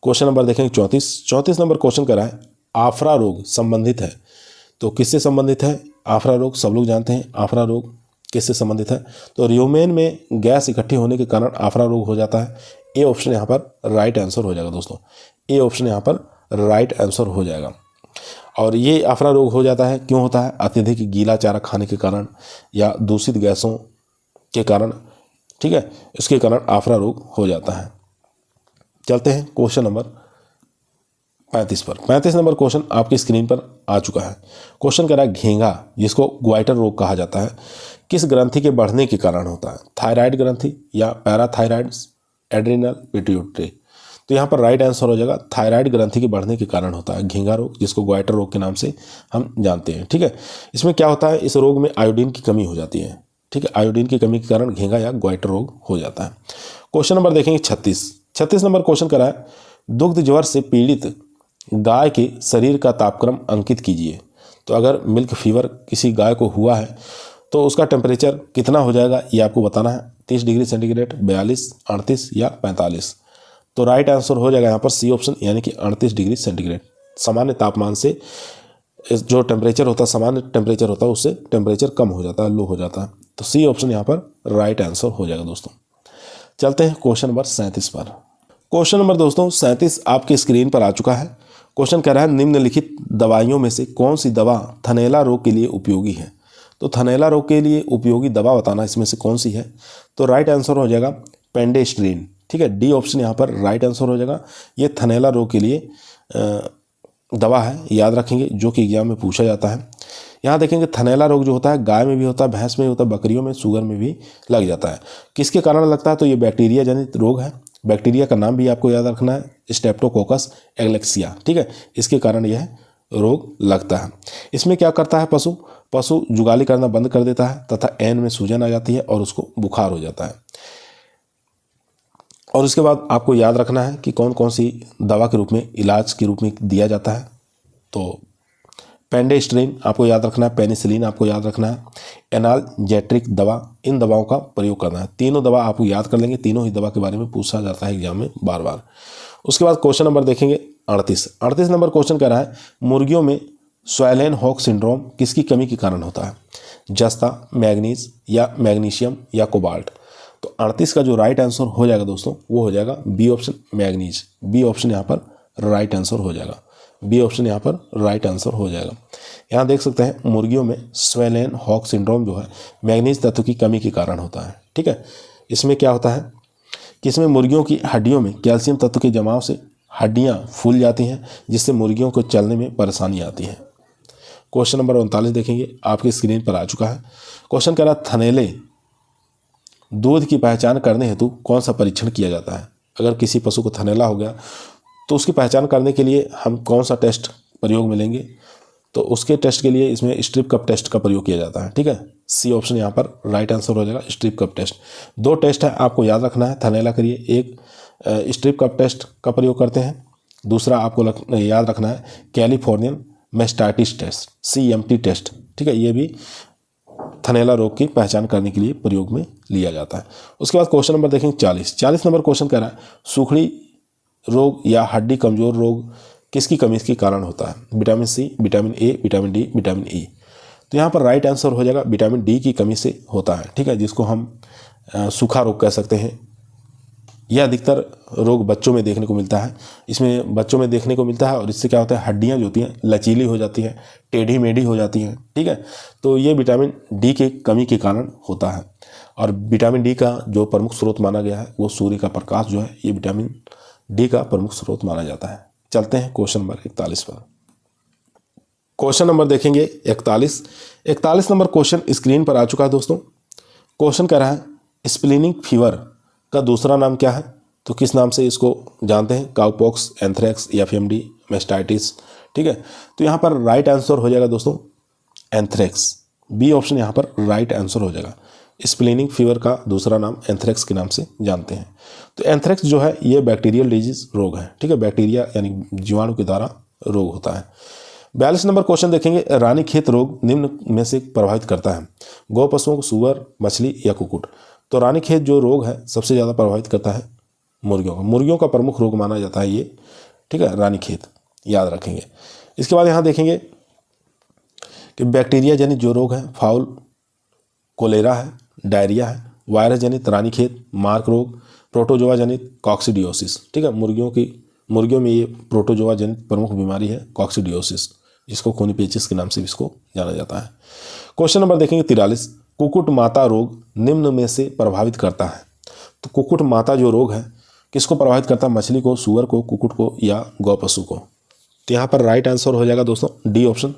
क्वेश्चन नंबर देखेंगे 34 नंबर क्वेश्चन कर रहा है आफरा रोग संबंधित है तो किससे संबंधित है। आफरा रोग सब लोग जानते हैं, आफरा रोग किससे संबंधित है तो र्यूमेन में गैस इकट्ठी होने के कारण आफरा रोग हो जाता है। ए ऑप्शन यहाँ पर राइट आंसर हो जाएगा दोस्तों, ए ऑप्शन यहाँ पर राइट आंसर हो जाएगा। और ये आफरा रोग हो जाता है क्यों होता है, अत्यधिक गीला चारा खाने के कारण या दूषित गैसों के कारण। ठीक है, इसके कारण आफरा रोग हो जाता है। चलते हैं क्वेश्चन नंबर 35 पर। 35 नंबर क्वेश्चन आपकी स्क्रीन पर आ चुका है। क्वेश्चन कह रहा है घेंगा जिसको ग्वाइटर रोग कहा जाता है किस ग्रंथि के बढ़ने के कारण होता है, थायराइड ग्रंथि या पैराथायराइड, एड्रिनल, पिट्यूटरी। तो यहाँ पर राइट आंसर हो जाएगा थायराइड ग्रंथि के बढ़ने के कारण होता है घेंगा रोग, जिसको ग्वाइटर रोग के नाम से हम जानते हैं। ठीक है, इसमें क्या होता है, इस रोग में आयोडीन की कमी हो जाती है। ठीक है, आयोडीन की कमी के कारण घेंगा या ग्वाइटर रोग हो जाता है। क्वेश्चन नंबर देखेंगे 36 नंबर क्वेश्चन करा है दुग्ध ज्वर से पीड़ित गाय के शरीर का तापक्रम अंकित कीजिए। तो अगर मिल्क फीवर किसी गाय को हुआ है तो उसका टेम्परेचर कितना हो जाएगा ये आपको बताना है। 30 डिग्री सेंटीग्रेड, 42, 38 या 45। तो राइट आंसर हो जाएगा यहाँ पर सी ऑप्शन यानी कि 38 डिग्री सेंटीग्रेड। सामान्य तापमान से जो टेम्परेचर होता है, सामान्य टेम्परेचर होता है, उससे टेम्परेचर कम हो जाता है, लो हो जाता है। तो सी ऑप्शन यहाँ पर राइट आंसर हो जाएगा दोस्तों। चलते हैं क्वेश्चन नंबर 37 पर। क्वेश्चन नंबर दोस्तों 37 आपके स्क्रीन पर आ चुका है। क्वेश्चन कह रहा है निम्नलिखित दवाइयों में से कौन सी दवा थनैला रोग के लिए उपयोगी है। तो थनैला रोग के लिए उपयोगी दवा बताना इसमें से कौन सी है। तो राइट आंसर हो जाएगा पेंडेस्ट्रीन। ठीक है, डी ऑप्शन यहाँ पर राइट आंसर हो जाएगा। ये थनैला रोग के लिए दवा है, याद रखेंगे, जो कि एग्जाम में पूछा जाता है। यहाँ देखेंगे थनैला रोग जो होता है गाय में भी होता है, भैंस में भी होता है, बकरियों में, सुगर में भी लग जाता है। किसके कारण लगता है तो ये बैक्टीरिया जनित रोग है। बैक्टीरिया का नाम भी आपको याद रखना है, स्ट्रेप्टोकोकस एग्लेक्सिया। ठीक है, इसके कारण यह रोग लगता है। इसमें क्या करता है पशु जुगाली करना बंद कर देता है तथा ऐन में सूजन आ जाती है और उसको बुखार हो जाता है। और उसके बाद आपको याद रखना है कि कौन कौन सी दवा के रूप में, इलाज के रूप में दिया जाता है। तो पेंडेस्ट्रीन आपको याद रखना है, पेनिसिलिन आपको याद रखना है, एनाल्जेट्रिक दवा, इन दवाओं का प्रयोग करना है। तीनों दवा आपको याद कर लेंगे, तीनों ही दवा के बारे में पूछा जाता है एग्जाम में बार बार। उसके बाद क्वेश्चन नंबर देखेंगे 38 नंबर क्वेश्चन कह रहा है मुर्गियों में स्वैलेन हॉक सिंड्रोम किसकी कमी के कारण होता है, जस्ता, मैग्नीज या मैग्नीशियम या कोबाल्ट। तो 38 का जो राइट आंसर हो जाएगा दोस्तों वो हो जाएगा B option manganese. B option यहाँ पर राइट आंसर हो जाएगा। बी ऑप्शन यहाँ पर राइट आंसर हो जाएगा। यहाँ देख सकते हैं मुर्गियों में स्वेलेन हॉक सिंड्रोम जो है मैग्नीज तत्व की कमी के कारण होता है। ठीक है, इसमें क्या होता है कि इसमें मुर्गियों की हड्डियों में कैल्शियम तत्व के जमाव से हड्डियाँ फूल जाती हैं, जिससे मुर्गियों को चलने में परेशानी आती है। क्वेश्चन नंबर 39 देखेंगे, आपकी स्क्रीन पर आ चुका है। क्वेश्चन कह रहा है थनैले दूध की पहचान करने हेतु कौन सा परीक्षण किया जाता है। अगर किसी पशु को थनैला हो गया तो उसकी पहचान करने के लिए हम कौन सा टेस्ट प्रयोग में लेंगे, तो उसके टेस्ट के लिए इसमें स्ट्रिप कप टेस्ट का प्रयोग किया जाता है। ठीक है, सी ऑप्शन यहाँ पर राइट आंसर हो जाएगा, स्ट्रिप कप टेस्ट। 2 टेस्ट है, आपको याद रखना है थनैला के लिए। एक स्ट्रिप कप टेस्ट का प्रयोग करते हैं, दूसरा आपको याद रखना है कैलिफोर्नियन मेस्टाइटिस टेस्ट, CMT टेस्ट। ठीक है, ये भी थनैला रोग की पहचान करने के लिए प्रयोग में लिया जाता है। उसके बाद क्वेश्चन नंबर देखेंगे 40 नंबर क्वेश्चन कह रहा है सूखड़ी रोग या हड्डी कमजोर रोग किसकी कमी के कारण होता है। Vitamin C, vitamin A, vitamin D, vitamin E. तो यहाँ पर राइट आंसर हो जाएगा विटामिन डी की कमी से होता है। ठीक है, जिसको हम सूखा रोग कह सकते हैं। यह अधिकतर रोग बच्चों में देखने को मिलता है। इसमें बच्चों में देखने को मिलता है और इससे क्या होता है हड्डियाँ जो होती हैं लचीली हो जाती हैं, टेढ़ी मेढ़ी हो जाती हैं। ठीक है, तो ये विटामिन डी की कमी के कारण होता है। और विटामिन डी का जो प्रमुख स्रोत माना गया है वो सूर्य का प्रकाश जो है, ये विटामिन डी का प्रमुख स्रोत माना जाता है। चलते हैं क्वेश्चन नंबर 41 पर। क्वेश्चन नंबर देखेंगे 41 नंबर क्वेश्चन स्क्रीन पर आ चुका है दोस्तों। क्वेश्चन कह रहा है स्प्लीनिक फीवर का दूसरा नाम क्या है। तो किस नाम से इसको जानते हैं, काउपॉक्स, एंथ्रेक्स, FMD, मेस्टाइटिस। ठीक है, तो यहाँ पर राइट आंसर हो जाएगा दोस्तों एंथ्रेक्स। बी ऑप्शन यहाँ पर राइट आंसर हो जाएगा। स्प्लीनिक फीवर का दूसरा नाम एंथ्रेक्स के नाम से जानते हैं। तो एंथ्रेक्स जो है ये बैक्टीरियल डिजीज रोग है। ठीक है, बैक्टीरिया यानी जीवाणु के द्वारा रोग होता है। 42 नंबर क्वेश्चन देखेंगे रानीखेत रोग निम्न में से प्रभावित करता है। गौ पशुओं को सुअर, मछली या कुक्कुट। तो रानीखेत जो रोग है सबसे ज़्यादा प्रभावित करता है मुर्गियों का प्रमुख रोग माना जाता है ये। ठीक है, रानीखेत याद रखेंगे। इसके बाद यहाँ देखेंगे कि बैक्टीरिया जनित जो रोग है फाउल कोलेरा है, डायरिया है, वायरस जनित रानीखेत, मार्क रोग, प्रोटोजोआ जनित कॉक्सीडियोसिस। ठीक है, मुर्गियों में ये प्रोटोजोआ जनित प्रमुख बीमारी है कॉक्सीडियोसिस, जिसको कोनिपेचिस के नाम से इसको जाना जाता है। क्वेश्चन नंबर देखेंगे 43 कुक्कुट माता रोग निम्न में से प्रभावित करता है। तो कुक्कुट माता जो रोग है किसको प्रभावित करता है, मछली को, सुअर को, कुक्कुट को या गौ पशु को। तो यहाँ पर राइट आंसर हो जाएगा दोस्तों डी ऑप्शन।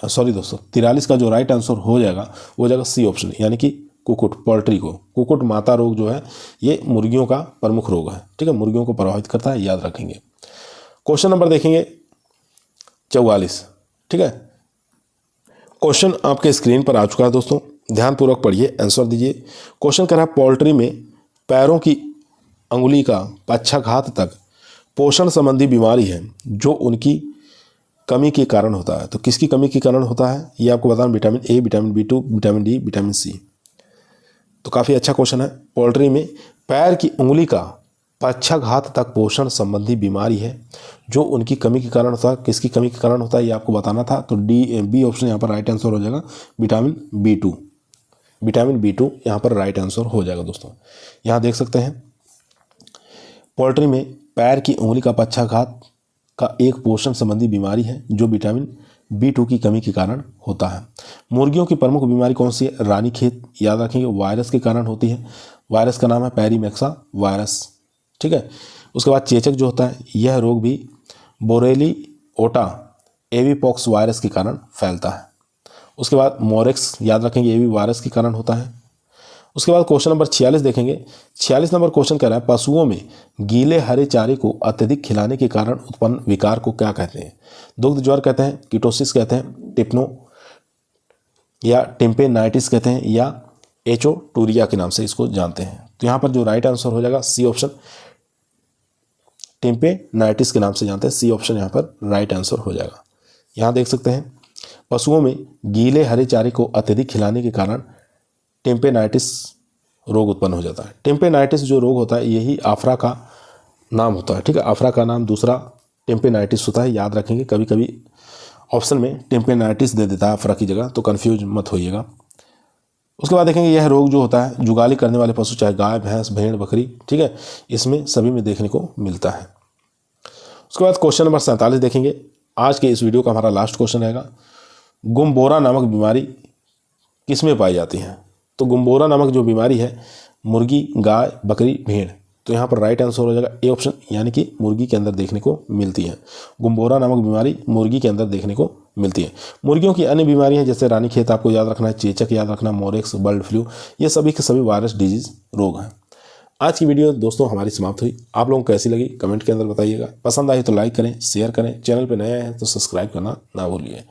सॉरी दोस्तों, 43 का जो राइट आंसर हो जाएगा वो हो जाएगा सी ऑप्शन, यानी कि कुक्कुट, पोल्ट्री को। कुक्कुट माता रोग जो है ये मुर्गियों का प्रमुख रोग है। ठीक है, मुर्गियों को प्रभावित करता है, याद रखेंगे। क्वेश्चन नंबर देखेंगे 44। ठीक है, क्वेश्चन आपके स्क्रीन पर आ चुका है दोस्तों, ध्यानपूर्वक पढ़िए, आंसर दीजिए। क्वेश्चन कर रहा है पोल्ट्री में पैरों की अंगुली का पक्षाघात तक पोषण संबंधी बीमारी है जो उनकी कमी के कारण होता है। तो किसकी कमी के कारण होता है ये आपको बताना, vitamin A, vitamin B2, vitamin D, vitamin C. तो काफ़ी अच्छा क्वेश्चन है। पोल्ट्री में पैर की उंगली का पक्षाघात तक पोषण संबंधी बीमारी है जो उनकी कमी के कारण होता है। किसकी कमी के कारण होता है ये आपको बताना था। तो बी ऑप्शन यहाँ पर राइट आंसर हो जाएगा, विटामिन B2 यहाँ पर राइट आंसर हो जाएगा दोस्तों। यहाँ देख सकते हैं पोल्ट्री में पैर की उंगली का पक्षाघात का एक पोषण संबंधी बीमारी है जो विटामिन B2 की कमी के कारण होता है। मुर्गियों की प्रमुख बीमारी कौन सी है, रानीखेत, याद रखेंगे, वायरस के कारण होती है। वायरस का नाम है पेरीमेक्सा वायरस। ठीक है, उसके बाद चेचक जो होता है यह रोग भी बोरेलिओटा एविपॉक्स वायरस के कारण फैलता है। उसके बाद मोरेक्स, याद रखेंगे, ये भी वायरस के कारण होता है। उसके बाद क्वेश्चन नंबर 46 देखेंगे। 46 नंबर क्वेश्चन कह रहा है पशुओं में गीले हरे चारे को अत्यधिक खिलाने के कारण उत्पन्न विकार को क्या कहते हैं। दुग्ध ज्वर कहते हैं, कीटोसिस कहते हैं, टिप्नो या टिम्पेनाइटिस कहते हैं, या एचोटूरिया के नाम से इसको जानते हैं। तो यहाँ पर जो राइट आंसर हो जाएगा सी ऑप्शन, टिम्पेनाइटिस के नाम से जानते हैं। सी ऑप्शन यहाँ पर राइट आंसर हो जाएगा। यहाँ देख सकते हैं पशुओं में गीले हरे चारे को अत्यधिक खिलाने के कारण टिम्पेनाइटिस रोग उत्पन्न हो जाता है। टिम्पेनाइटिस जो रोग होता है यही आफरा का नाम होता है। ठीक है, आफरा का नाम दूसरा टिम्पेनाइटिस होता है, याद रखेंगे। कभी कभी ऑप्शन में टिम्पेनाइटिस दे देता है आफरा की जगह, तो कन्फ्यूज मत होइएगा। उसके बाद देखेंगे यह रोग जो होता है जुगाली करने वाले पशु, चाहे गाय, भैंस, भेड़, बकरी, ठीक है, इसमें सभी में देखने को मिलता है। उसके बाद क्वेश्चन नंबर 47 देखेंगे। आज के इस वीडियो का हमारा लास्ट क्वेश्चन रहेगा, गुमबोरा नामक बीमारी किसमें पाई जाती है? तो गुमबोरा नामक जो बीमारी है मुर्गी, गाय, बकरी, भेड़, तो यहाँ पर राइट आंसर हो जाएगा ए ऑप्शन, यानी कि मुर्गी के अंदर देखने को मिलती है। गुमबोरा नामक बीमारी मुर्गी के अंदर देखने को मिलती है। मुर्गियों की अन्य बीमारियां जैसे रानीखेत आपको याद रखना है, चेचक याद रखना, मोरेक्स, बर्ड फ्लू, ये सभी के सभी वायरस डिजीज रोग हैं। आज की वीडियो दोस्तों हमारी समाप्त हुई। आप लोगों को कैसी लगी कमेंट के अंदर बताइएगा। पसंद आई तो लाइक करें, शेयर करें, चैनल पर नए आए हैं तो सब्सक्राइब करना ना भूलिए।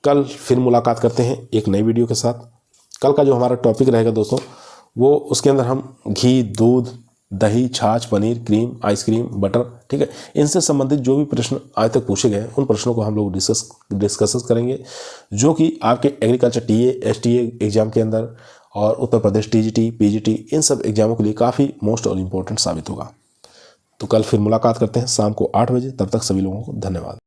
कल फिर मुलाकात करते हैं एक नई वीडियो के साथ। कल का जो हमारा टॉपिक रहेगा दोस्तों, वो उसके अंदर हम घी, दूध, दही, छाछ, पनीर, क्रीम, आइसक्रीम, बटर, ठीक है, इनसे संबंधित जो भी प्रश्न आज तक पूछे गए उन प्रश्नों को हम लोग डिस्कस करेंगे, जो कि आपके एग्रीकल्चर टीए, एसटीए एग्जाम के अंदर और उत्तर प्रदेश टीजीटी, पीजीटी, इन सब एग्जामों के लिए काफ़ी मोस्ट और इम्पोर्टेंट साबित होगा। तो कल फिर मुलाकात करते हैं शाम को 8 बजे। तब तक सभी लोगों को धन्यवाद।